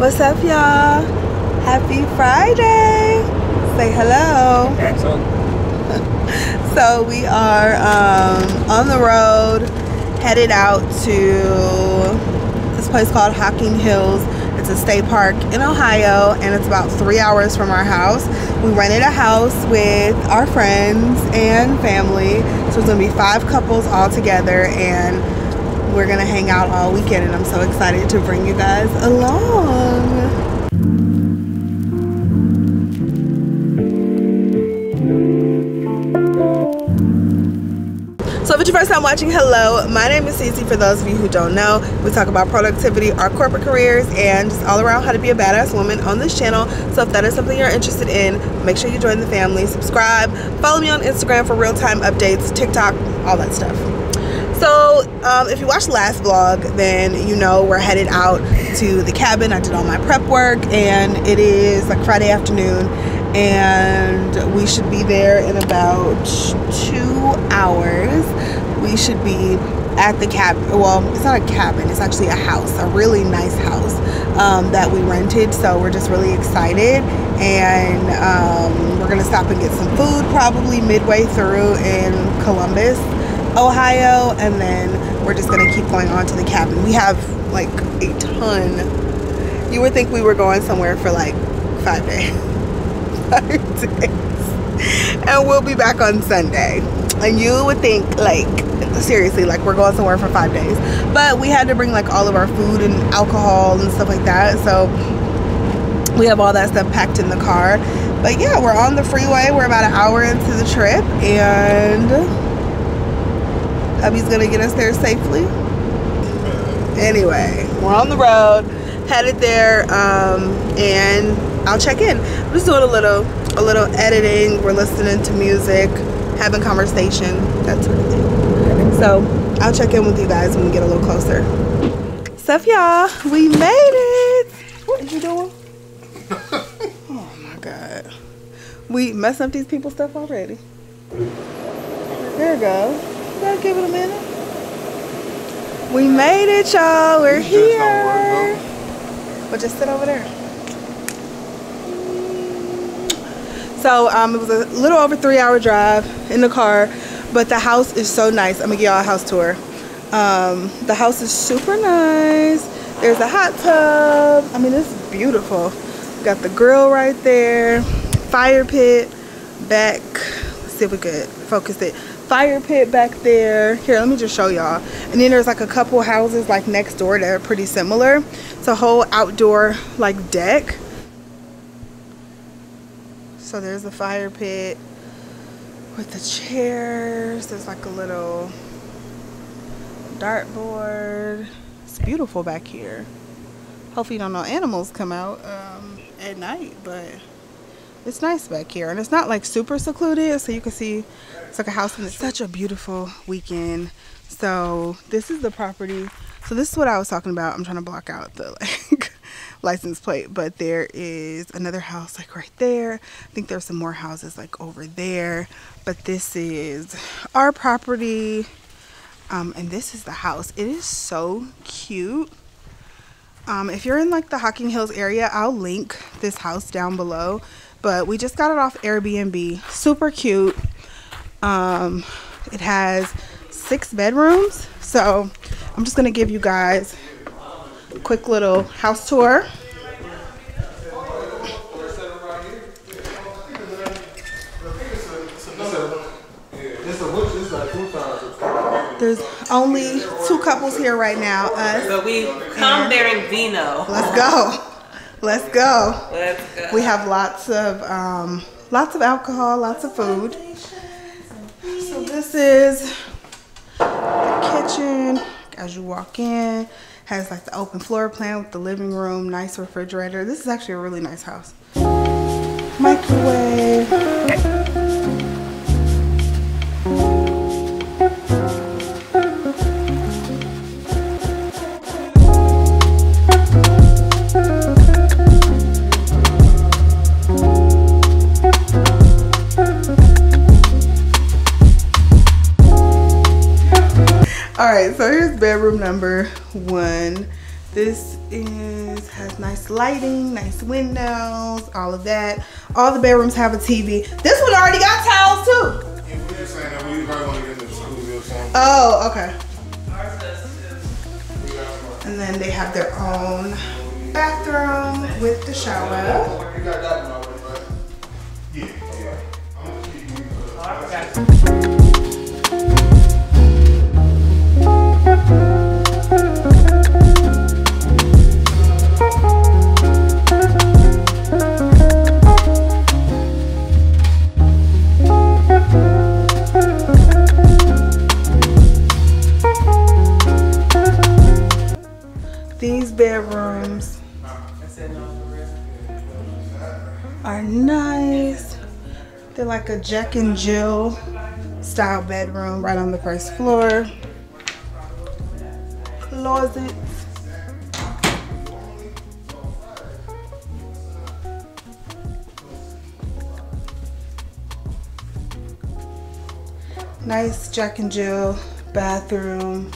What's up, y'all? Happy Friday. Say hello. So we are on the road, headed out to this place called Hocking Hills. It's a state park in Ohio, and it's about 3 hours from our house. We rented a house with our friends and family, so it's gonna be 5 couples all together, and we're gonna hang out all weekend, and I'm so excited to bring you guys along. So if it's your first time watching, hello, my name is Cece. For those of you who don't know, we talk about productivity, our corporate careers, and just all around how to be a badass woman on this channel. So if that is something you're interested in, make sure you join the family, subscribe, follow me on Instagram for real-time updates, TikTok, all that stuff. So if you watched the last vlog, then you know we're headed out to the cabin. I did all my prep work, and it is like Friday afternoon, and we should be there in about 2 hours. We should be at the cabin. Well, it's not a cabin, it's actually a house, a really nice house that we rented. So we're just really excited, and we're gonna stop and get some food probably midway through in Columbus, Ohio, and then we're just gonna keep going on to the cabin. We have like a ton. You would think we were going somewhere for like 5 days. 5 days. And we'll be back on Sunday. And you would think, like, seriously, like we're going somewhere for 5 days. But we had to bring like all of our food and alcohol and stuff like that. So we have all that stuff packed in the car. But yeah, we're on the freeway. We're about an hour into the trip, and hubby's gonna get us there safely. Anyway, we're on the road, headed there, and I'll check in. I'm just doing a little editing. We're listening to music, having conversation, that sort of thing. So I'll check in with you guys when we get a little closer. Sup, y'all? We made it. What are you doing? Oh my God. We messed up these people's stuff already. There we go. Gotta give it a minute. We made it, y'all. We're here. But just sit over there. So it was a little over 3 hour drive in the car, but the house is so nice. I'm gonna give y'all a house tour. The house is super nice. There's a hot tub. I mean, it's beautiful. Got the grill right there. Fire pit back. Let's see if we could focus it. Fire pit back there. Here, let me just show y'all. And then there's like a couple houses like next door that are pretty similar. It's a whole outdoor like deck. So there's the fire pit with the chairs. There's like a little dartboard. It's beautiful back here. Hopefully don't no animals come out at night, but it's nice back here, and it's not like super secluded, so you can see it's like a house in the such a beautiful weekend. So this is the property. So this is what I was talking about. I'm trying to block out the like license plate, but there is another house like right there. I think there's some more houses like over there, but this is our property, and this is the house. It is so cute. If you're in like the Hocking Hills area, I'll link this house down below. But we just got it off Airbnb. Super cute. It has 6 bedrooms. So I'm just gonna give you guys a quick little house tour. There's only 2 couples here right now, us. But we come bearing vino. Let's go. Let's go. Let's go. We have lots of alcohol, lots of food. So this is the kitchen. As you walk in, has like the open floor plan with the living room, nice refrigerator. This is actually a really nice house. Microwave. Alright, so here's bedroom number 1. This has nice lighting, nice windows, all of that. All the bedrooms have a TV. This one already got towels too. Yeah, we were saying that we probably want to get into the studio or something. Oh, okay. Ours does too. And then they have their own bathroom with the shower. You got that one already, right? Yeah. Okay. I'm gonna keep you. Oh, I forgot. These bedrooms are nice. They're like a Jack and Jill style bedroom right on the first floor. Closets. Nice Jack and Jill bathroom,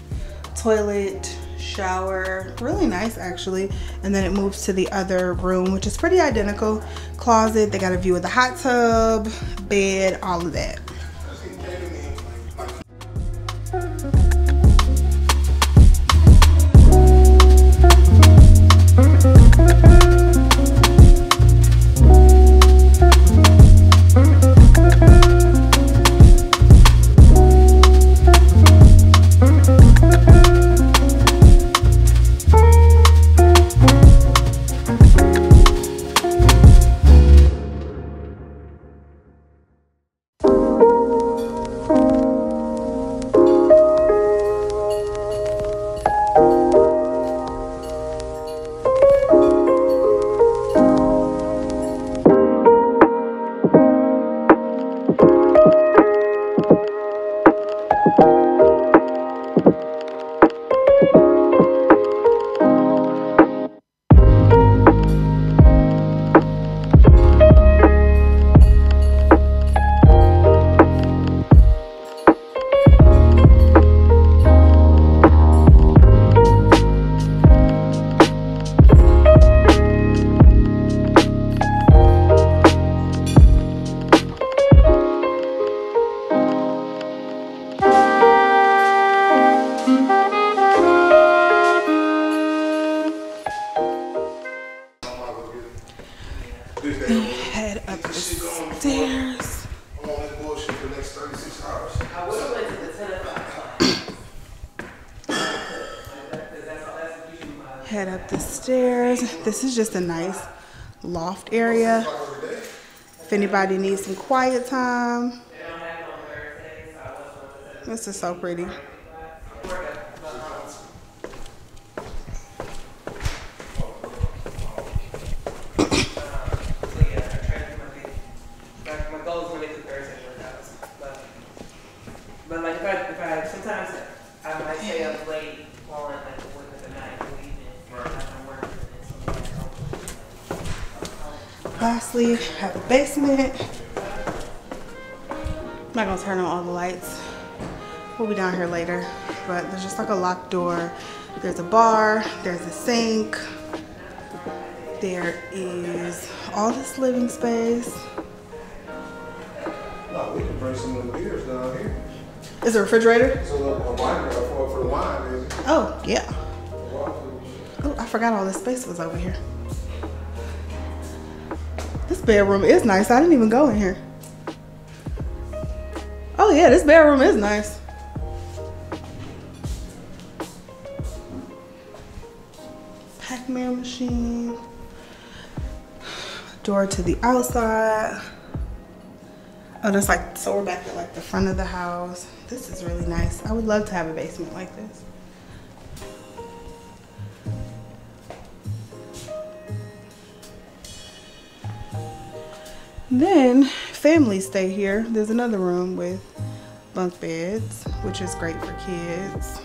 toilet, shower, really nice actually. And then it moves to the other room, which is pretty identical. Closet, they got a view of the hot tub, bed, all of that. Head up the stairs. I'm on this bullshit for the next 36 hours. I would have went to the 10 o'clock class. Head up the stairs. This is just a nice loft area. If anybody needs some quiet time. This is so pretty. But like if I sometimes I might stay up late on like the night, the evening, I'm working and something. Lastly, have a basement. I'm not gonna turn on all the lights. We'll be down here later, but there's just like a locked door. There's a bar, there's a sink. There is all this living space. No, we can bring some of the beers down here. Is there a refrigerator? It's a little wine for the wine, baby. Oh, yeah. Oh, I forgot all this space was over here. This bedroom is nice. I didn't even go in here. Oh yeah, this bedroom is nice. Pac-Man machine. Door to the outside. Oh, that's like, so we're back at like the front of the house. This is really nice. I would love to have a basement like this. Then families stay here. There's another room with bunk beds, which is great for kids.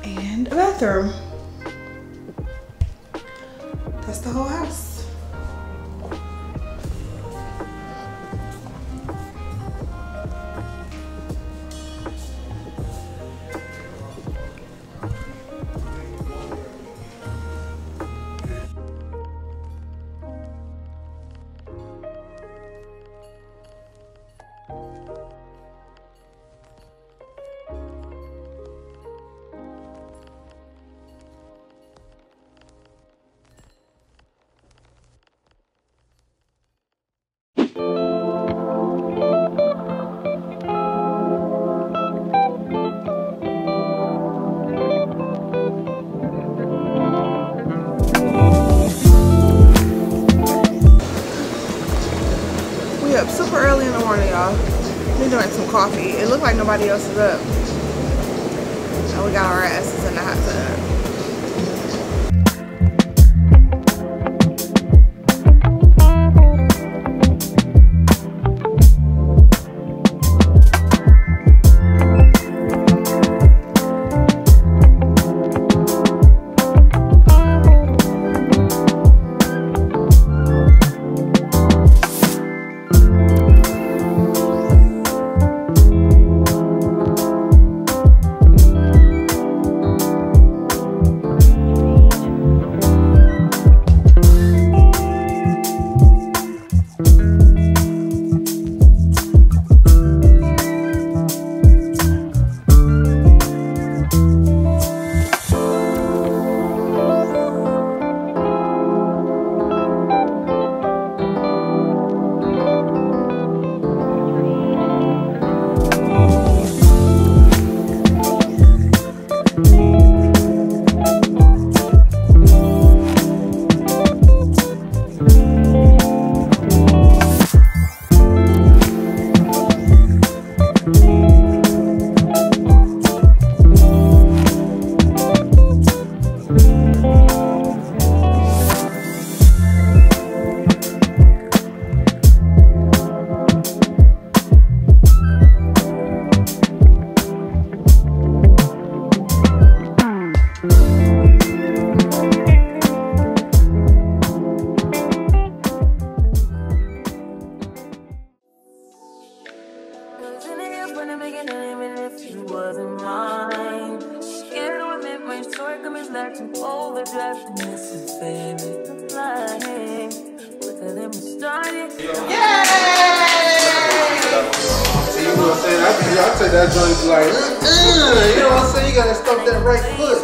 And a bathroom. That's the whole house. morning, y'all. We doing some coffee. It looked like nobody else is up. And we got our asses in the hot tub. I take that joint like, you know what I'm saying? You gotta stomp that right foot.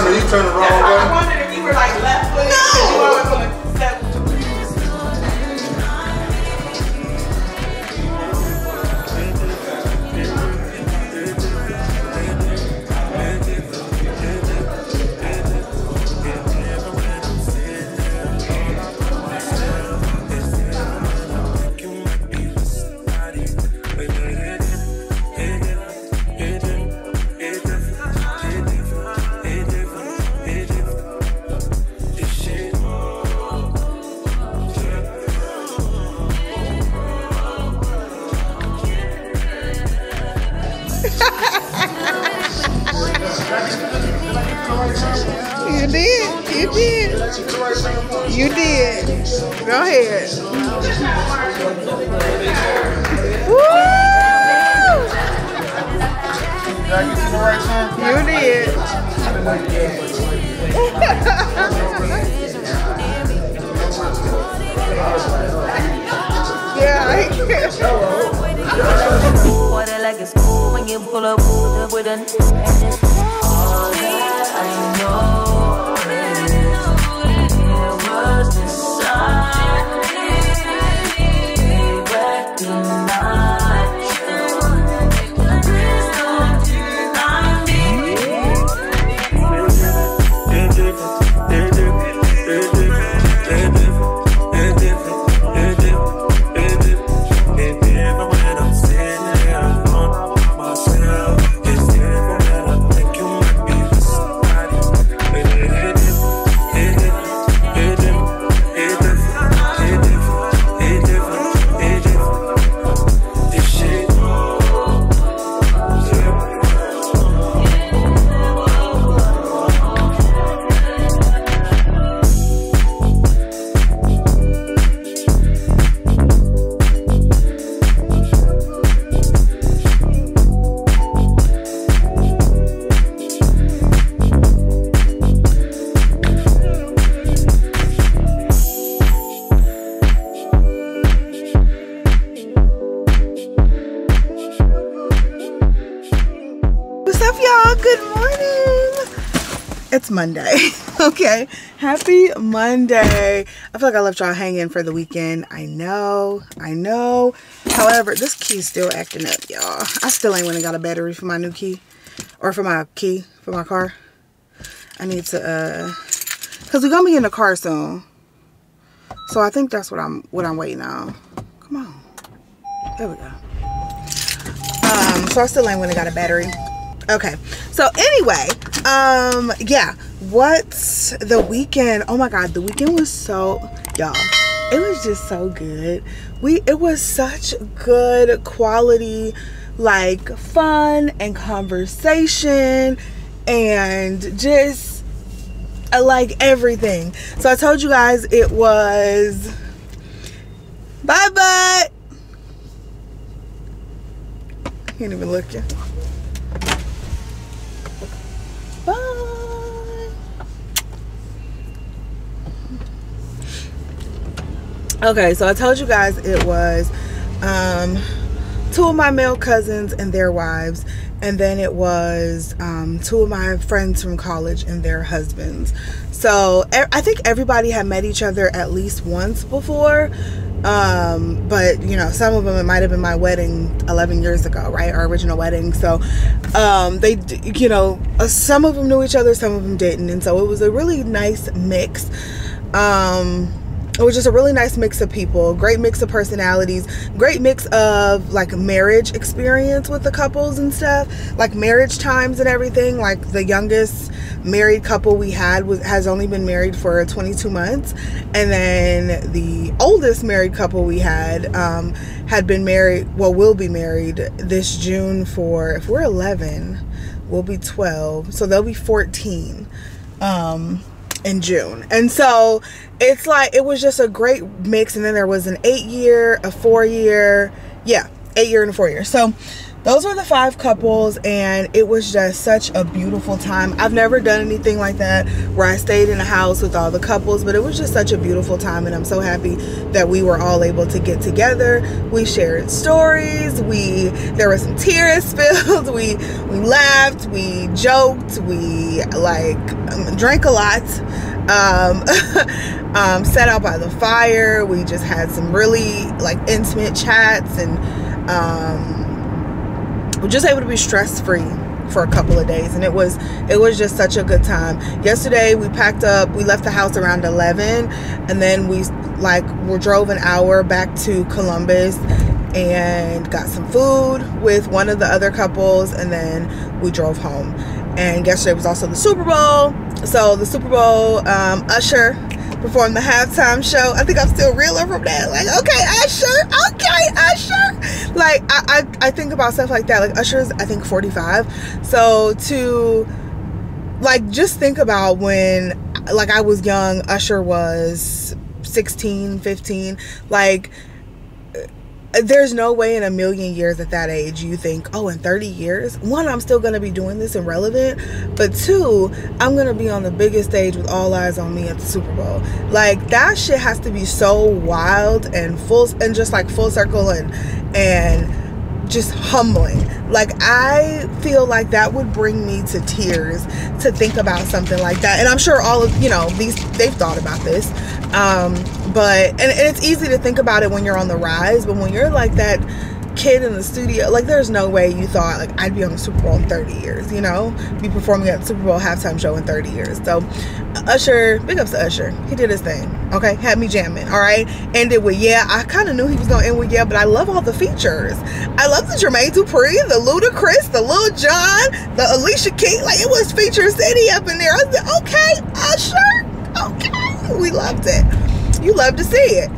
You turn the wrong way. I wondered if you were like left foot. No! You always want to step. You did. You did. You did. Go ahead. Woo! You did. Yeah, I can't. Water like it's cool when you pull up with a all that I know is it was the sun back tonight. It's Monday. Okay, happy Monday. I feel like I left y'all hanging for the weekend. I know. However, this key's still acting up, y'all. I still ain't went and got a battery for my new key, or for my key for my car. I need to because we're gonna be in the car soon, so I think that's what I'm waiting on. Come on, there we go. So I still ain't went and got a battery. Okay, so anyway, yeah, what's the weekend? Oh my god, the weekend was so, y'all, it was just so good. It was such good quality, like, fun and conversation and just like everything. So I told you guys it was, bye. Can't even look you. Bye. Okay, so I told you guys it was 2 of my male cousins and their wives, and then it was 2 of my friends from college and their husbands. So I think everybody had met each other at least once before, but you know, some of them, it might have been my wedding 11 years ago, right, our original wedding. So they, you know, some of them knew each other, some of them didn't, and so it was a really nice mix. It was just a really nice mix of people, great mix of personalities, great mix of like marriage experience with the couples and stuff, like marriage times and everything. Like the youngest married couple we had has only been married for 22 months, and then the oldest married couple we had been married, well, will be married this June for, if we're 11, we'll be 12, so they'll be 14 in June. And so it's like, it was just a great mix. And then there was an 8-year, a 4-year, yeah, 8-year and a 4-year. So those were the 5 couples, and it was just such a beautiful time. I've never done anything like that where I stayed in a house with all the couples, but it was just such a beautiful time, and I'm so happy that we were all able to get together. We shared stories, there were some tears spilled, we laughed, we joked, we like drank a lot, sat out by the fire. We just had some really like intimate chats, and we're just able to be stress-free for a couple of days, and it was just such a good time. Yesterday we packed up, we left the house around 11, and then we drove an hour back to Columbus and got some food with one of the other couples, and then we drove home. And yesterday was also the Super Bowl. So the Super Bowl, Usher performed the halftime show. I think I'm still reeling from that. Like, okay, Usher. Like, I think about stuff like that. Like, Usher's, I think, 45. So to, like, just think about when, like, I was young, Usher was 16, 15. Like, there's no way in a million years at that age you think, oh, in 30 years, 1, I'm still going to be doing this and relevant, but 2, I'm going to be on the biggest stage with all eyes on me at the Super Bowl. Like, that shit has to be so wild and just like full circle and just humbling. Like, I feel like that would bring me to tears to think about something like that. And I'm sure all of, you know, they've thought about this. But it's easy to think about it when you're on the rise, but when you're like that kid in the studio, like, there's no way you thought, like, I'd be on the Super Bowl in 30 years, you know, be performing at the Super Bowl halftime show in 30 years. So Usher, big ups to Usher. He did his thing, okay? Had me jamming, all right? Ended with, yeah, I kind of knew he was going to end with, yeah, but I love all the features. I love the Jermaine Dupri, the Ludacris, the Lil Jon, the Alicia Keys. Like, it was feature city up in there. I said, okay, Usher, okay. We loved it. You love to see it.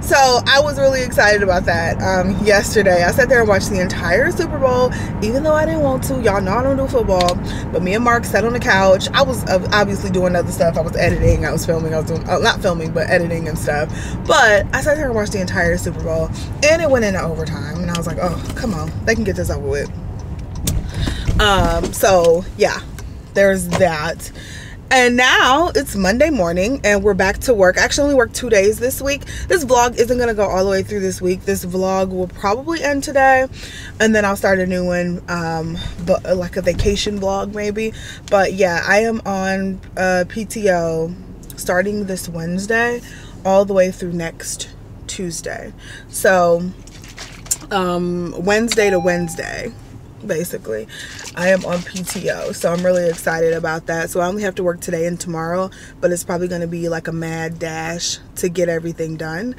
So I was really excited about that. Yesterday I sat there and watched the entire Super Bowl, even though I didn't want to. Y'all know I don't do football, but me and Mark sat on the couch. I was obviously doing other stuff. I was editing, I was filming, I was doing, not filming, but editing and stuff. But I sat there and watched the entire Super Bowl, and it went into overtime, and I was like, oh, come on, they can get this over with. So yeah, there's that. And now it's Monday morning and we're back to work. I actually only worked 2 days this week. This vlog isn't going to go all the way through this week. This vlog will probably end today and then I'll start a new one, but like a vacation vlog maybe. But yeah, I am on PTO starting this Wednesday all the way through next Tuesday. So Wednesday to Wednesday basically I am on PTO, so I'm really excited about that. So I only have to work today and tomorrow, but it's probably going to be like a mad dash to get everything done,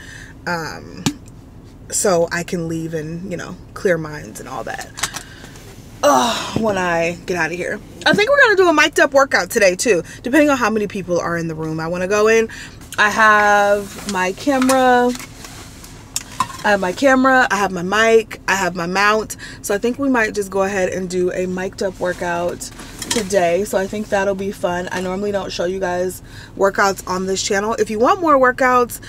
so I can leave and, you know, clear minds and all that when I get out of here. I think we're going to do a mic'd up workout today too, depending on how many people are in the room. I want to go in. I have my camera, I have my mic, I have my mount. So I think we might just go ahead and do a mic'd up workout today. So I think that'll be fun. I normally don't show you guys workouts on this channel. If you want more workouts,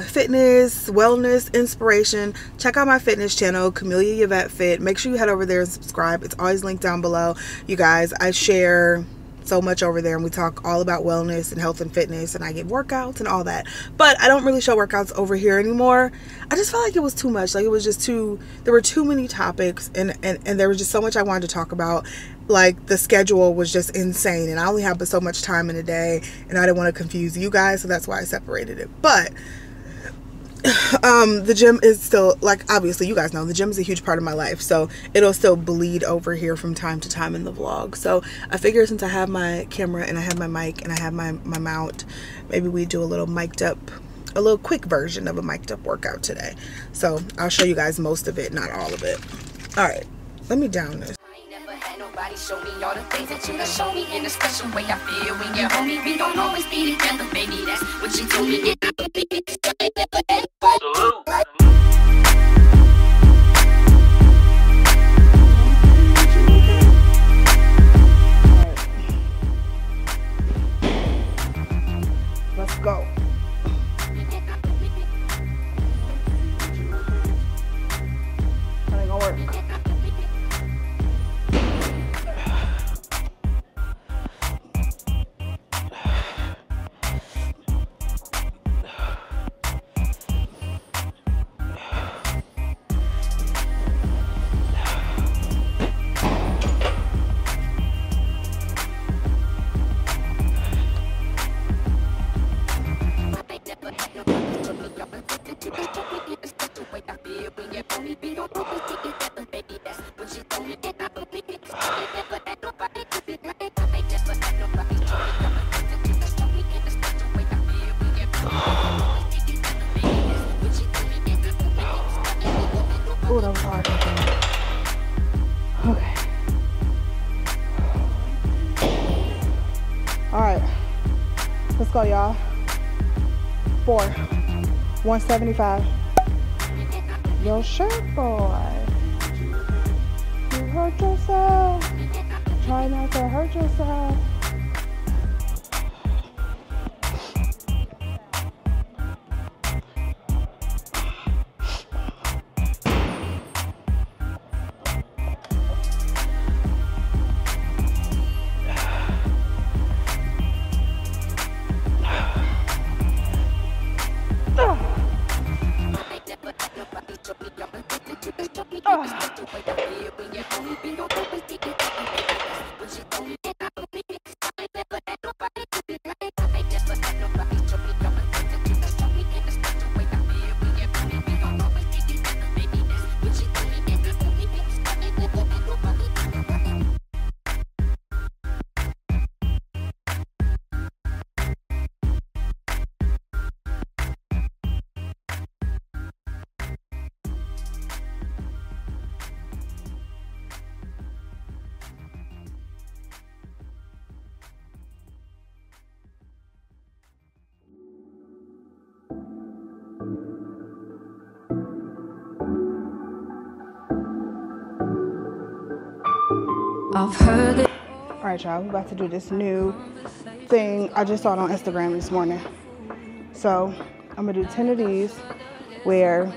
fitness, wellness, inspiration, check out my fitness channel, Camellia Yvette Fit. Make sure you head over there and subscribe. It's always linked down below. You guys, I share so much over there and we talk all about wellness and health and fitness, and I give workouts and all that, but I don't really show workouts over here anymore. I just felt like it was too much. Like, it was just too, there were too many topics and there was just so much I wanted to talk about. Like, the schedule was just insane and I only have so much time in a day and I didn't want to confuse you guys, so that's why I separated it. But the gym is still, like, obviously you guys know the gym is a huge part of my life, so it'll still bleed over here from time to time in the vlog. So I figure since I have my camera and I have my mic and I have my mount, maybe we do a little mic'd up, a little quick version of a mic'd up workout today. So I'll show you guys most of it, not all of it. All right, let me down this. Nobody show me all the things that you done show me in a special way. I feel when you're homie, we don't always be together, baby. That's what you told me. Let's go. That ain't gonna work. Oh, that was hard. Okay. All right. Let's go, y'all. 4. 175. Yo, shirt boy. You hurt yourself. Try not to hurt yourself. I've heard it. All right, y'all, we're about to do this new thing. I just saw it on Instagram this morning. So I'm gonna do 10 of these where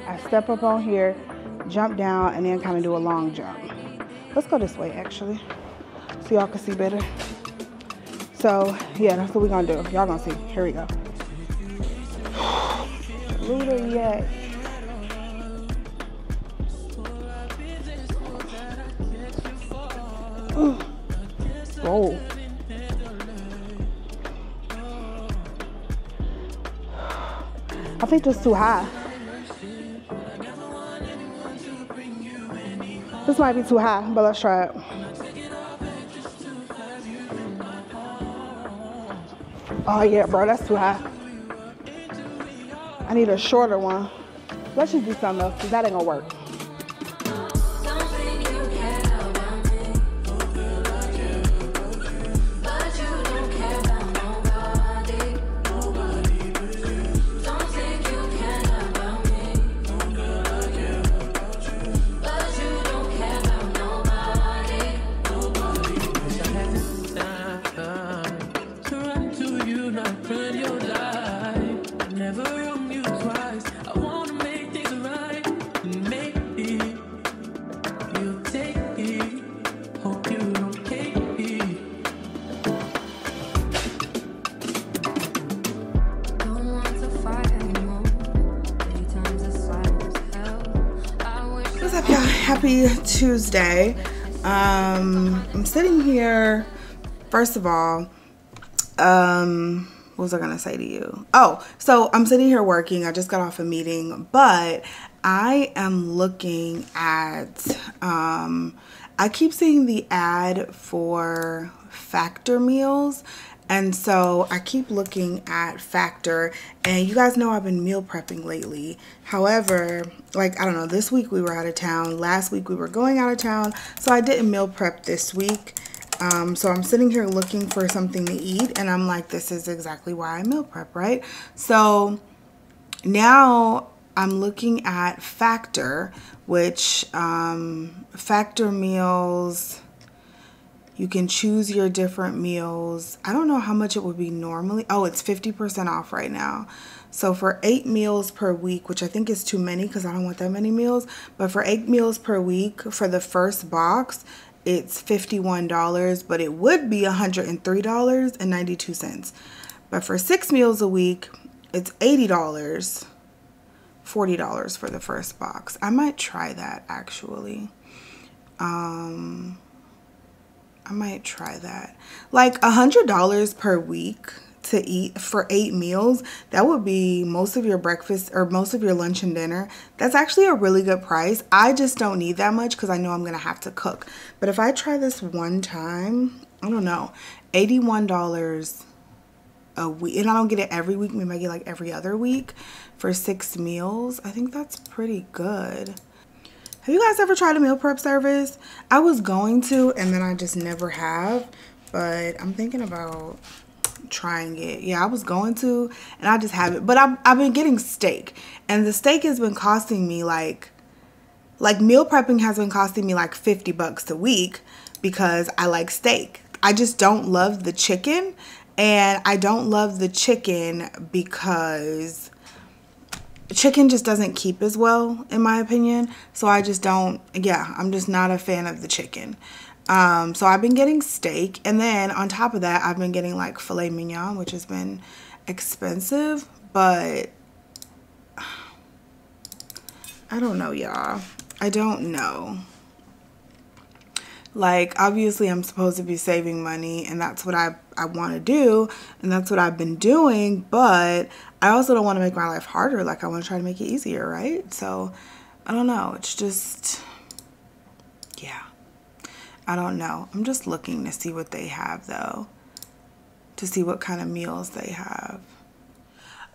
I step up on here, jump down, and then kind of do a long jump. Let's go this way, actually, so y'all can see better. So yeah, that's what we're gonna do. Y'all gonna see. Here we go. Luda yet. Whoa. I think this is too high. This might be too high, but let's try it. Oh yeah, bro, that's too high. I need a shorter one. Let's just do something else, because that ain't gonna work. Happy Tuesday. I'm sitting here. First of all, what was I gonna say to you? Oh, so I'm sitting here working. I just got off a meeting, but I am looking at I keep seeing the ad for Factor meals. And so I keep looking at Factor, and you guys know I've been meal prepping lately. However, like, I don't know, this week we were out of town. Last week we were going out of town. So I didn't meal prep this week. So I'm sitting here looking for something to eat, and I'm like, this is exactly why I meal prep, right? So now I'm looking at Factor, which Factor meals, you can choose your different meals. I don't know how much it would be normally. Oh, it's 50% off right now. So for 8 meals per week, which I think is too many because I don't want that many meals, but for 8 meals per week for the first box, it's $51, but it would be $103.92. But for 6 meals a week, it's $80, $40 for the first box. I might try that actually. I might try that. Like $100 per week to eat for 8 meals. That would be most of your breakfast or most of your lunch and dinner. That's actually a really good price. I just don't need that much because I know I'm going to have to cook. But if I try this one time, I don't know, $81 a week. And I don't get it every week. Maybe I get like every other week for 6 meals. I think that's pretty good. Have you guys ever tried a meal prep service? I was going to, and then I just never have, but I'm thinking about trying it. Yeah, I was going to, and I just haven't. But I've been getting steak, and the steak has been costing me like meal prepping has been costing me like $50 a week because I like steak. I just don't love the chicken, and I don't love the chicken because chicken just doesn't keep as well, in my opinion. So I just don't, yeah, I'm just not a fan of the chicken. So I've been getting steak, and then on top of that, I've been getting like filet mignon, which has been expensive, but I don't know, y'all. I don't know. Like, obviously I'm supposed to be saving money, and that's what I want to do, and that's what I've been doing, but I also don't want to make my life harder. Like, I want to try to make it easier, right? So I don't know. It's just, yeah, I don't know. I'm just looking to see what they have, though, to see what kind of meals they have.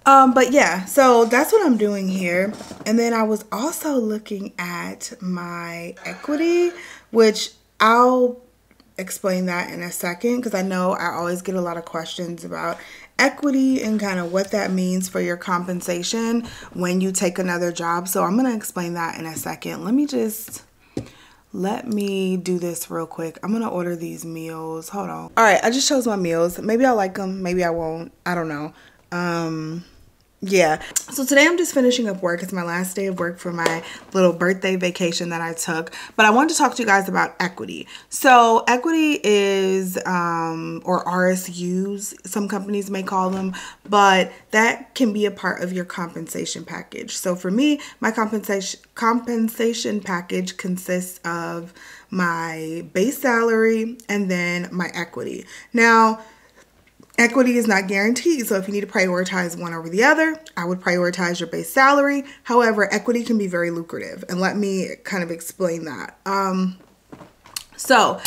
But yeah, so that's what I'm doing here. And then I was also looking at my equity, which I'll explain that in a second, because I know I always get a lot of questions about equity and kind of what that means for your compensation when you take another job. So I'm going to explain that in a second. Let me do this real quick. I'm going to order these meals. Hold on. All right, I just chose my meals. Maybe I like them, maybe I won't. I don't know. yeah. So today I'm just finishing up work. It's my last day of work for my little birthday vacation that I took. But I wanted to talk to you guys about equity. So equity is, or RSUs, some companies may call them, but that can be a part of your compensation package. So for me, my compensation package consists of my base salary and then my equity. Now, equity is not guaranteed, so if you need to prioritize one over the other, I would prioritize your base salary. However, equity can be very lucrative, and let me kind of explain that. So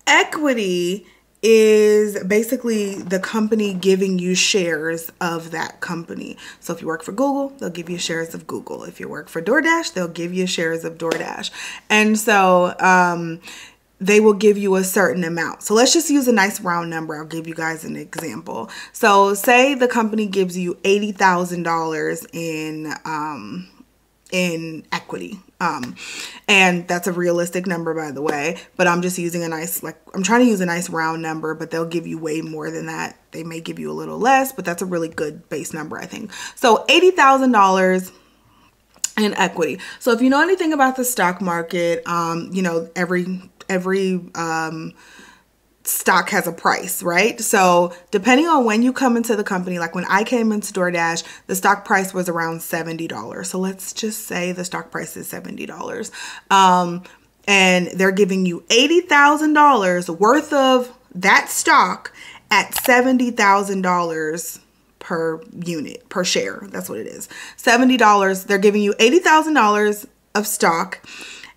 equity is basically the company giving you shares of that company. So if you work for Google, they'll give you shares of Google. If you work for DoorDash, they'll give you shares of DoorDash. And so they will give you a certain amount. So let's just use a nice round number. I'll give you guys an example. So say the company gives you $80,000 in equity. And that's a realistic number, by the way, but I'm just using a nice, I'm trying to use a nice round number, but they'll give you way more than that. They may give you a little less, but that's a really good base number, I think. So $80,000 in equity. So if you know anything about the stock market, you know, every stock has a price, right? So depending on when you come into the company, like when I came into DoorDash, the stock price was around $70. So let's just say the stock price is $70. And they're giving you $80,000 worth of that stock at $70,000 per unit, per share. That's what it is. $70. They're giving you $80,000 of stock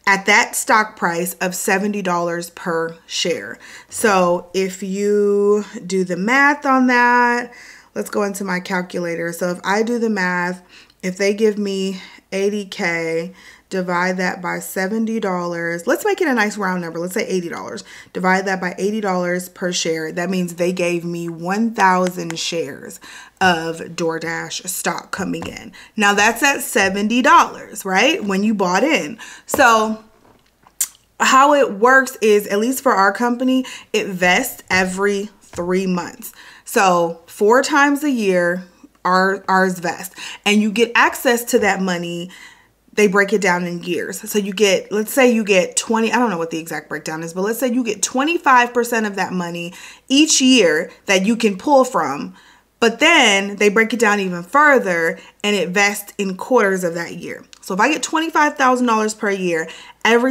at that stock price of $70 per share. So if you do the math on that, let's go into my calculator. So if I do the math, if they give me 80K, divide that by $70. Let's make it a nice round number. Let's say $80. Divide that by $80 per share. That means they gave me 1,000 shares of DoorDash stock coming in. Now that's at $70, right? When you bought in. So how it works is, at least for our company, it vests every 3 months. So 4 times a year, ours vest. And you get access to that money. They break it down in years. So you get, let's say you get 20, I don't know what the exact breakdown is, but let's say you get 25% of that money each year that you can pull from. But then they break it down even further and it vests in quarters of that year. So if I get $25,000 per year, if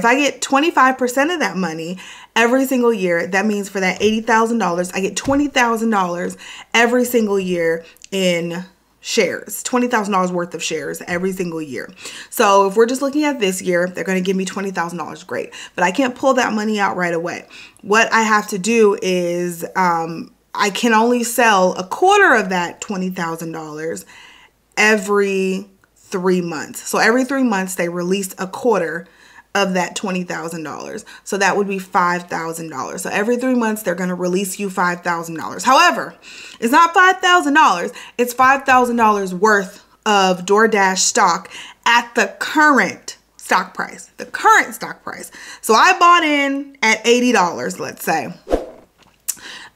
I get 25% of that money every single year, that means for that $80,000, I get $20,000 every single year in shares, $20,000 worth of shares every single year. So if we're just looking at this year, they're going to give me $20,000. Great. But I can't pull that money out right away. What I have to do is I can only sell a quarter of that $20,000 every 3 months. So every 3 months, they release a quarter of that $20,000. So that would be $5,000. So every 3 months, they're going to release you $5,000. However, it's not $5,000. It's $5,000 worth of DoorDash stock at the current stock price, the current stock price. So I bought in at $80, let's say.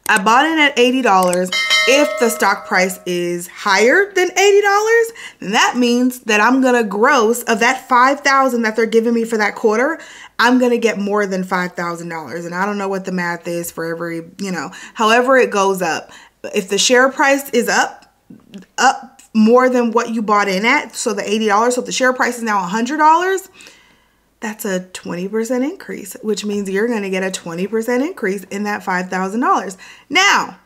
I bought in at $80. If the stock price is higher than $80, then that means that I'm going to gross of that $5,000 that they're giving me for that quarter. I'm going to get more than $5,000. And I don't know what the math is for every, however it goes up. If the share price is up more than what you bought in at, so the $80, so if the share price is now $100, that's a 20% increase, which means you're going to get a 20% increase in that $5,000. Now,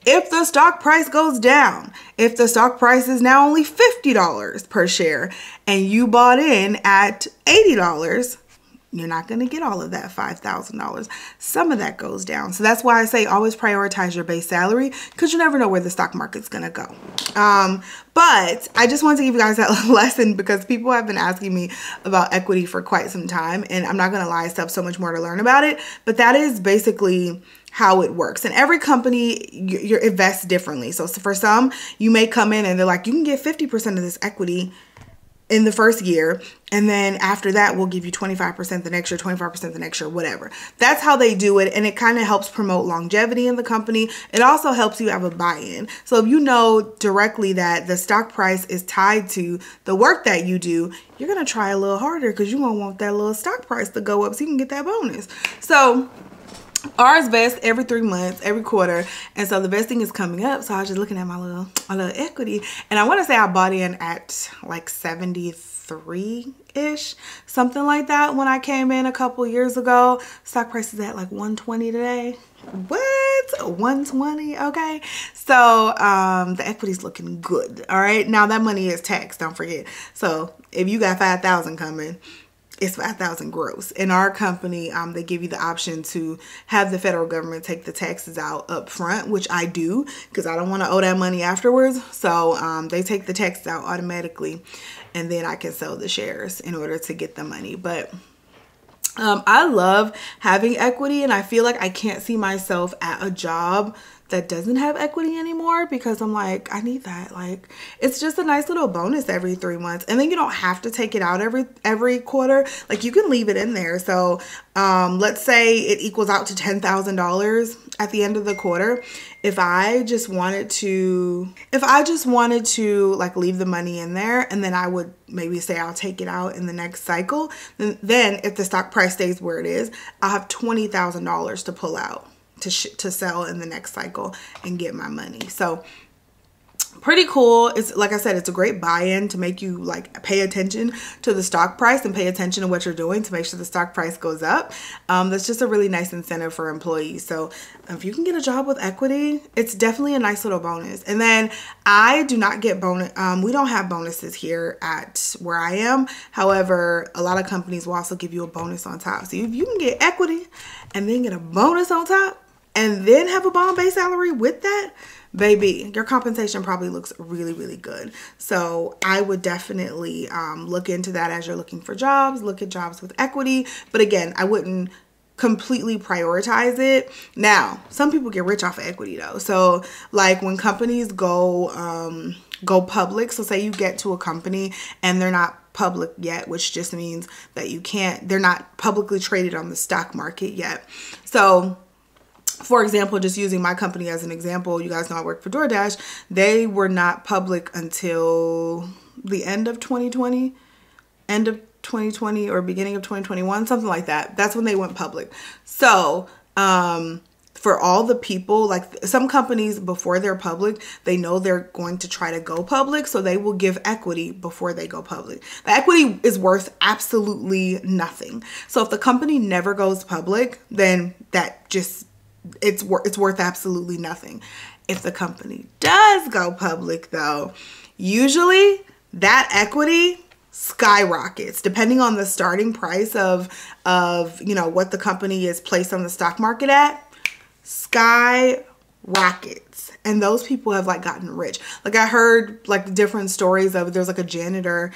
if the stock price goes down, if the stock price is now only $50 per share and you bought in at $80, you're not going to get all of that $5,000. Some of that goes down. So that's why I say always prioritize your base salary, because you never know where the stock market's going to go. But I just wanted to give you guys that lesson because people have been asking me about equity for quite some time. And I'm not going to lie, I still have so much more to learn about it. But that is basically how it works. And every company, you invest differently. So for some, you may come in and they're like, you can get 50% of this equity in the first year, and then after that we'll give you 25% the next year, 25% the next year, whatever. That's how they do it, and it kind of helps promote longevity in the company. It also helps you have a buy-in. So if you know directly that the stock price is tied to the work that you do, you're gonna try a little harder because you won't want that little stock price to go up so you can get that bonus. So ours vest every 3 months, every quarter, and so the vesting is coming up. So I was just looking at my little equity, and I want to say I bought in at like 73-ish, something like that, when I came in a couple years ago. Stock price is at like 120 today. What? 120? Okay. So the equity's looking good. All right. Now that money is taxed, don't forget. So if you got 5,000 coming, it's 5,000 gross. In our company, they give you the option to have the federal government take the taxes out up front, which I do because I don't want to owe that money afterwards. So they take the taxes out automatically, and then I can sell the shares in order to get the money. But I love having equity, and I feel like I can't see myself at a job that doesn't have equity anymore, because I'm like, I need that. Like, it's just a nice little bonus every 3 months, and then you don't have to take it out every quarter. Like, you can leave it in there. So let's say it equals out to $10,000 at the end of the quarter. If I just wanted to like leave the money in there, and then I would maybe say I'll take it out in the next cycle, then if the stock price stays where it is, I'll have $20,000 to pull out to sell in the next cycle and get my money. So pretty cool. It's like I said, it's a great buy-in to make you like pay attention to the stock price and pay attention to what you're doing to make sure the stock price goes up. That's just a really nice incentive for employees. So if you can get a job with equity, it's definitely a nice little bonus. And then I do not get bonus. We don't have bonuses here at where I am. However, a lot of companies will also give you a bonus on top. So if you can get equity and then get a bonus on top and then have a bond-based salary with that, baby, your compensation probably looks really, really good. So I would definitely look into that as you're looking for jobs. Look at jobs with equity. But again, I wouldn't completely prioritize it. Now, some people get rich off of equity though. So like when companies go public, so say you get to a company and they're not public yet, which just means that they're not publicly traded on the stock market yet. So for example, just using my company as an example, you guys know I work for DoorDash. They were not public until the end of 2020 or beginning of 2021, something like that. That's when they went public. So for all the people, like some companies before they're public, they know they're going to try to go public, so they will give equity before they go public. The equity is worth absolutely nothing. So if the company never goes public, then that just it's worth absolutely nothing. If the company does go public though, usually that equity skyrockets depending on the starting price of you know what the company is placed on the stock market at. Skyrockets, and those people have like gotten rich. Like I heard like different stories of there's like a janitor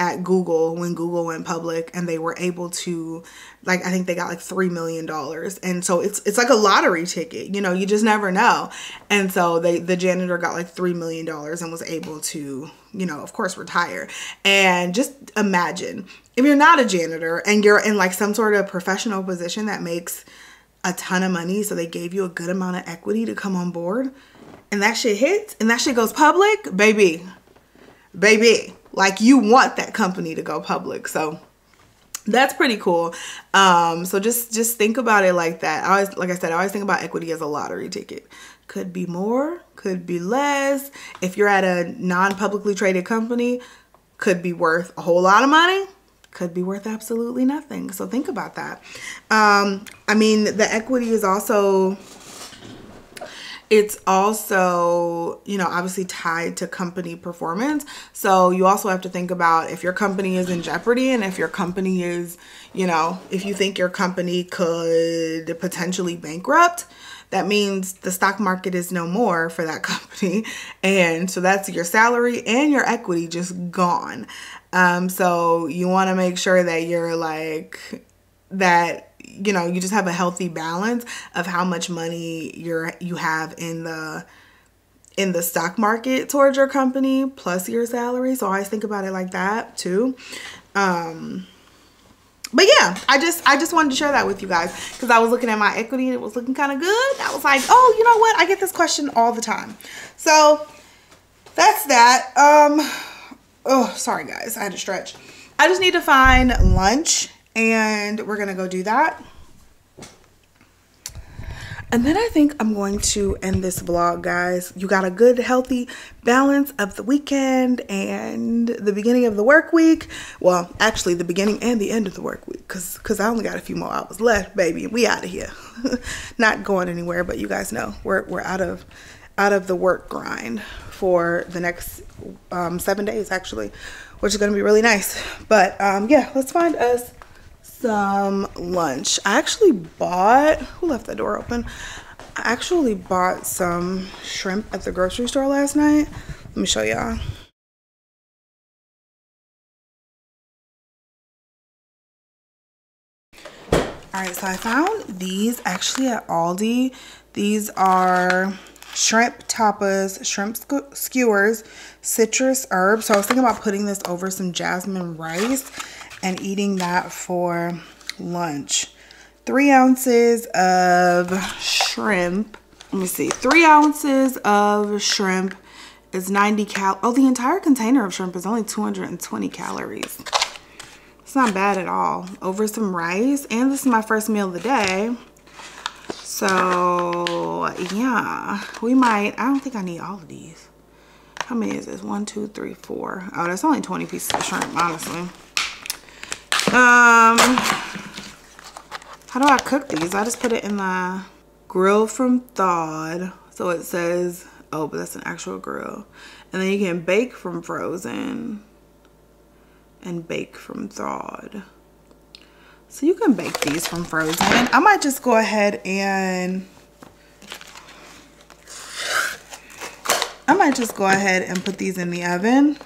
at Google when Google went public, and they were able to, like, I think they got like $3 million. And so it's like a lottery ticket, you know, you just never know. And so the janitor got like $3 million and was able to, you know, of course, retire. And just imagine if you're not a janitor and you're in like some sort of professional position that makes a ton of money, so they gave you a good amount of equity to come on board, and that shit hits and that shit goes public, baby, like you want that company to go public. So that's pretty cool. So just think about it like that. I always think about equity as a lottery ticket. Could be more, could be less. If you're at a non-publicly traded company, could be worth a whole lot of money, could be worth absolutely nothing. So think about that. I mean, the equity is also, it's also, you know, obviously tied to company performance. So you also have to think about if your company is in jeopardy, and if your company is, you know, if you think your company could potentially bankrupt, that means the stock market is no more for that company. And so that's your salary and your equity just gone. So you want to make sure that you're like that, you know, you just have a healthy balance of how much money you have in the in the stock market towards your company plus your salary. So I always think about it like that too. But yeah, I just wanted to share that with you guys because I was looking at my equity and it was looking kind of good. I was like, oh, you know what? I get this question all the time. So that's that. Oh, sorry guys, I had to stretch. I just need to find lunch and we're gonna go do that. And then I think I'm going to end this vlog, guys. You got a good, healthy balance of the weekend and the beginning of the work week. Well, actually the beginning and the end of the work week because I only got a few more hours left, baby. We out of here. Not going anywhere, but you guys know we're out of the work grind for the next 7 days, actually, which is going to be really nice. But yeah, let's find us some lunch. I actually bought, who left that door open? I actually bought some shrimp at the grocery store last night. Let me show y'all. Alright, so I found these actually at Aldi. These are shrimp tapas, shrimp skewers, citrus herbs. So I was thinking about putting this over some jasmine rice and eating that for lunch. 3 ounces of shrimp. Let me see. 3 ounces of shrimp is 90 cal. Oh, the entire container of shrimp is only 220 calories. It's not bad at all. Over some rice. And this is my first meal of the day. So, yeah. We might. I don't think I need all of these. How many is this? 1, 2, 3, 4. Oh, that's only 20 pieces of shrimp, honestly. How do I cook these? I just put it in the grill from thawed. So it says, oh, but that's an actual grill. And then you can bake from frozen and bake from thawed. So you can bake these from frozen. I might just go ahead and put these in the oven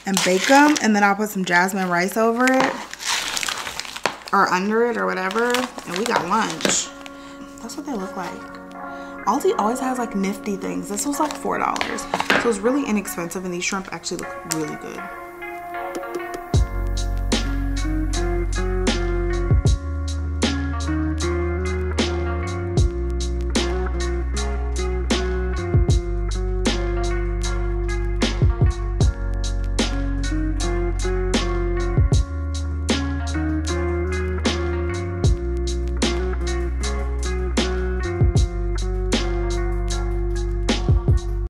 and bake them, and then I'll put some jasmine rice over it or under it or whatever, and we got lunch. That's what they look like. Aldi always has like nifty things. This was like $4, so it's really inexpensive, and these shrimp actually look really good.